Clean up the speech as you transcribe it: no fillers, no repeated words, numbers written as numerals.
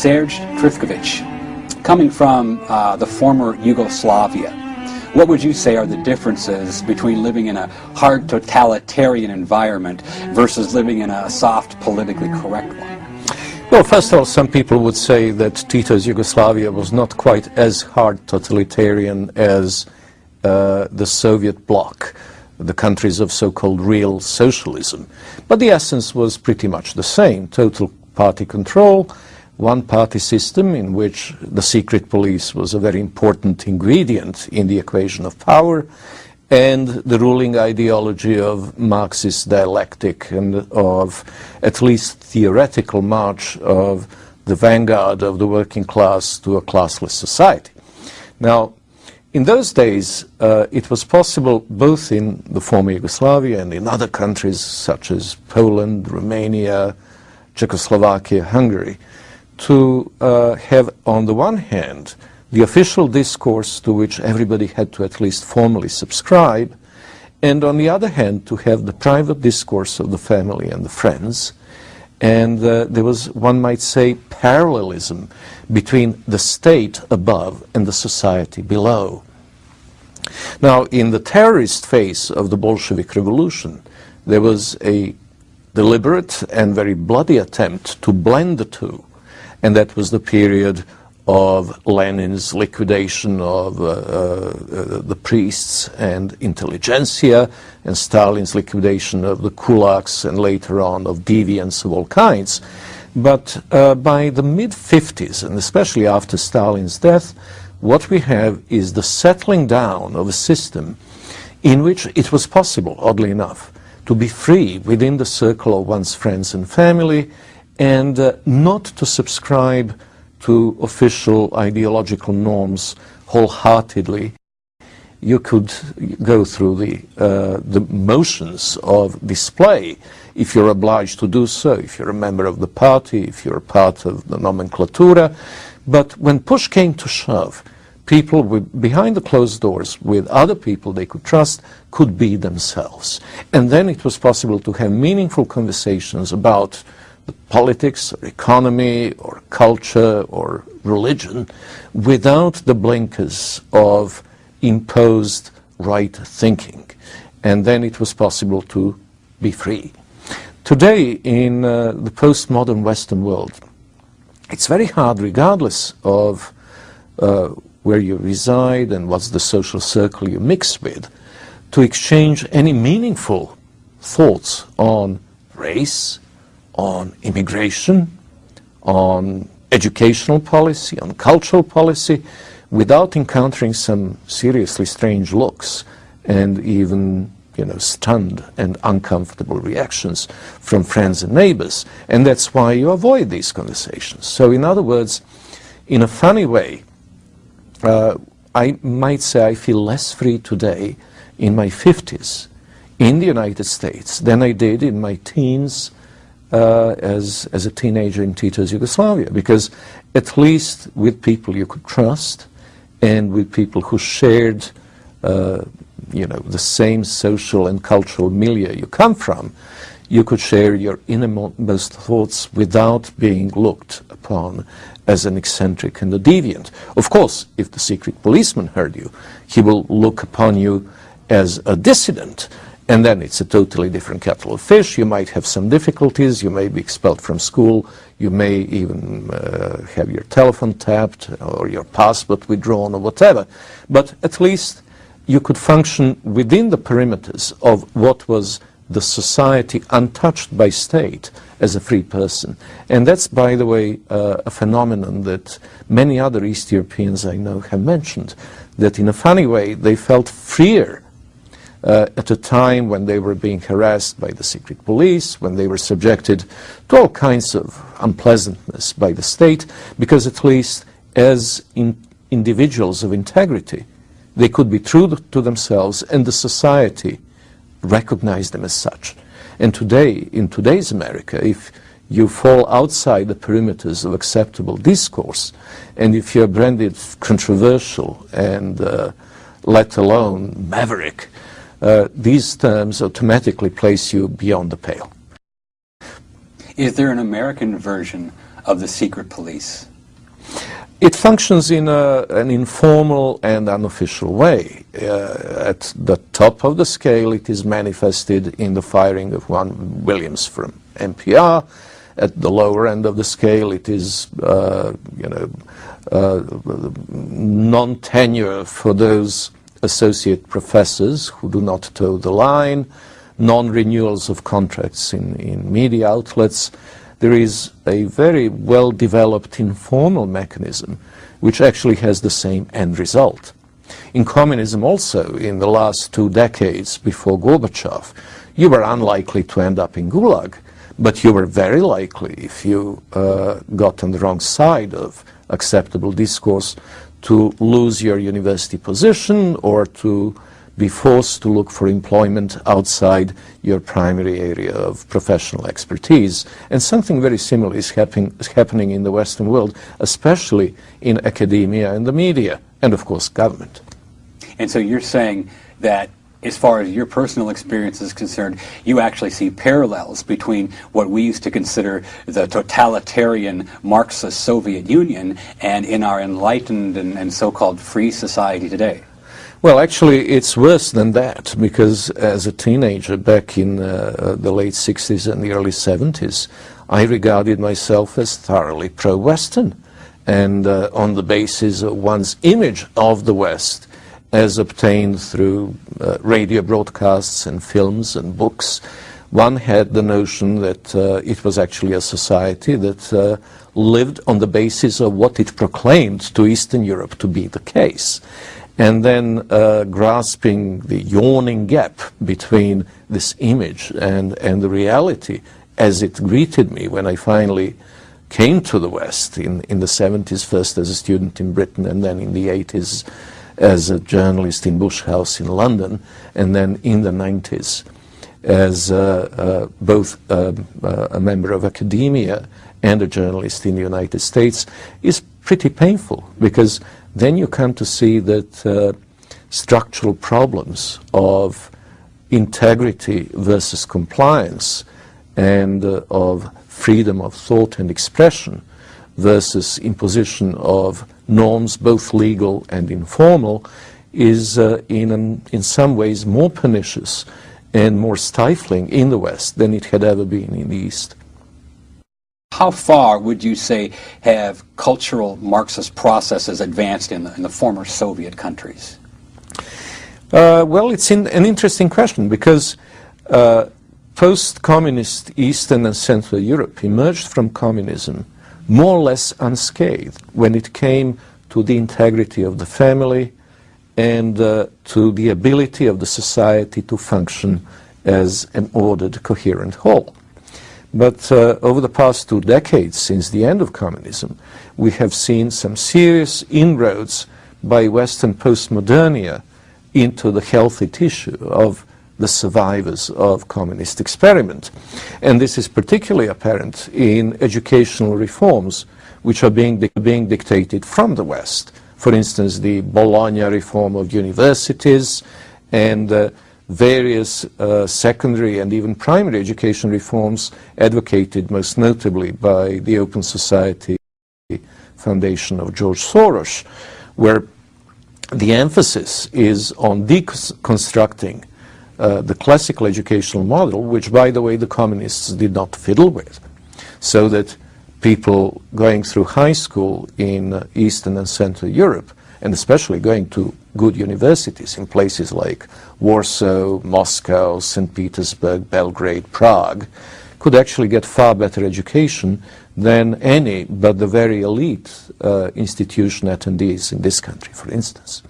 Serge Trifkovic, coming from the former Yugoslavia, what would you say are the differences between living in a hard totalitarian environment versus living in a soft, politically correct one? Well, first of all, some people would say that Tito's Yugoslavia was not quite as hard totalitarian as the Soviet bloc, the countries of so-called real socialism. But the essence was pretty much the same. Total party control, one-party system in which the secret police was a very important ingredient in the equation of power, and the ruling ideology of Marxist dialectic and of at least theoretical march of the vanguard of the working class to a classless society. Now, in those days, it was possible both in the former Yugoslavia and in other countries such as Poland, Romania, Czechoslovakia, Hungary, to have, on the one hand, the official discourse to which everybody had to at least formally subscribe, and on the other hand, to have the private discourse of the family and the friends. And there was, one might say, parallelism between the state above and the society below. Now, in the terrorist phase of the Bolshevik Revolution, there was a deliberate and very bloody attempt to blend the two. And that was the period of Lenin's liquidation of the priests and intelligentsia, and Stalin's liquidation of the kulaks, and later on of deviants of all kinds. But by the mid-50s, and especially after Stalin's death, what we have is the settling down of a system in which it was possible, oddly enough, to be free within the circle of one's friends and family, and not to subscribe to official ideological norms wholeheartedly. You could go through the motions of display if you're obliged to do so, if you're a member of the party, if you're a part of the nomenclatura. But when push came to shove, people behind the closed doors with other people they could trust could be themselves. And then it was possible to have meaningful conversations about the politics or economy or culture or religion without the blinkers of imposed right thinking. And then it was possible to be free. Today, in the postmodern Western world, it's very hard, regardless of where you reside and what's the social circle you mix with, to exchange any meaningful thoughts on race, on immigration, on educational policy, on cultural policy, without encountering some seriously strange looks and even, stunned and uncomfortable reactions from friends and neighbors. And that's why you avoid these conversations. So in other words, in a funny way, I might say I feel less free today in my 50s in the United States than I did in my teens as a teenager in Tito's Yugoslavia, because at least with people you could trust and with people who shared the same social and cultural milieu you come from, you could share your innermost thoughts without being looked upon as an eccentric and a deviant. Of course, if the secret policeman heard you, he will look upon you as a dissident, and then it's a totally different kettle of fish. You might have some difficulties, you may be expelled from school, you may even have your telephone tapped or your passport withdrawn or whatever. But at least you could function within the perimeters of what was the society untouched by state as a free person. And that's, by the way, a phenomenon that many other East Europeans I know have mentioned, that in a funny way they felt freer at a time when they were being harassed by the secret police, when they were subjected to all kinds of unpleasantness by the state, because at least as individuals of integrity, they could be true to themselves and the society recognized them as such. And today, in today's America, if you fall outside the perimeters of acceptable discourse, and if you're branded controversial and let alone maverick, these terms automatically place you beyond the pale. Is there an American version of the secret police? It functions in an informal and unofficial way. At the top of the scale, it is manifested in the firing of one Williams from NPR. At the lower end of the scale, it is, non-tenure for those associate professors who do not toe the line, non-renewals of contracts in media outlets. There is a very well-developed informal mechanism which actually has the same end result. In communism also, in the last 2 decades before Gorbachev, you were unlikely to end up in Gulag, but you were very likely, if you got on the wrong side of acceptable discourse, to lose your university position or to be forced to look for employment outside your primary area of professional expertise. And something very similar is happening in the Western world, especially in academia and the media, and of course government. And so you're saying that as far as your personal experience is concerned, you actually see parallels between what we used to consider the totalitarian Marxist Soviet Union and in our enlightened and so-called free society today. Well, actually, it's worse than that, because as a teenager back in the late 60s and the early 70s, I regarded myself as thoroughly pro-Western, and on the basis of one's image of the West, as obtained through radio broadcasts and films and books, one had the notion that it was actually a society that lived on the basis of what it proclaimed to Eastern Europe to be the case. And then grasping the yawning gap between this image and the reality as it greeted me when I finally came to the West in the 70s, first as a student in Britain and then in the 80s as a journalist in Bush House in London, and then in the 90s as both a member of academia and a journalist in the United States, is pretty painful, because then you come to see that structural problems of integrity versus compliance and of freedom of thought and expression versus imposition of norms, both legal and informal, is in some ways more pernicious and more stifling in the West than it had ever been in the East. How far would you say have cultural Marxist processes advanced in the former Soviet countries? Well, it's an interesting question, because post-communist Eastern and Central Europe emerged from communism more or less unscathed when it came to the integrity of the family and to the ability of the society to function as an ordered, coherent whole. But over the past 2 decades, since the end of communism, we have seen some serious inroads by Western postmodernia into the healthy tissue of the survivors of communist experiment. And this is particularly apparent in educational reforms which are being dictated from the West. For instance, the Bologna reform of universities and various secondary and even primary education reforms advocated most notably by the Open Society Foundation of George Soros, where the emphasis is on deconstructing the classical educational model, which, by the way, the communists did not fiddle with, so that people going through high school in Eastern and Central Europe, and especially going to good universities in places like Warsaw, Moscow, St. Petersburg, Belgrade, Prague, could actually get far better education than any but the very elite institution attendees in this country, for instance.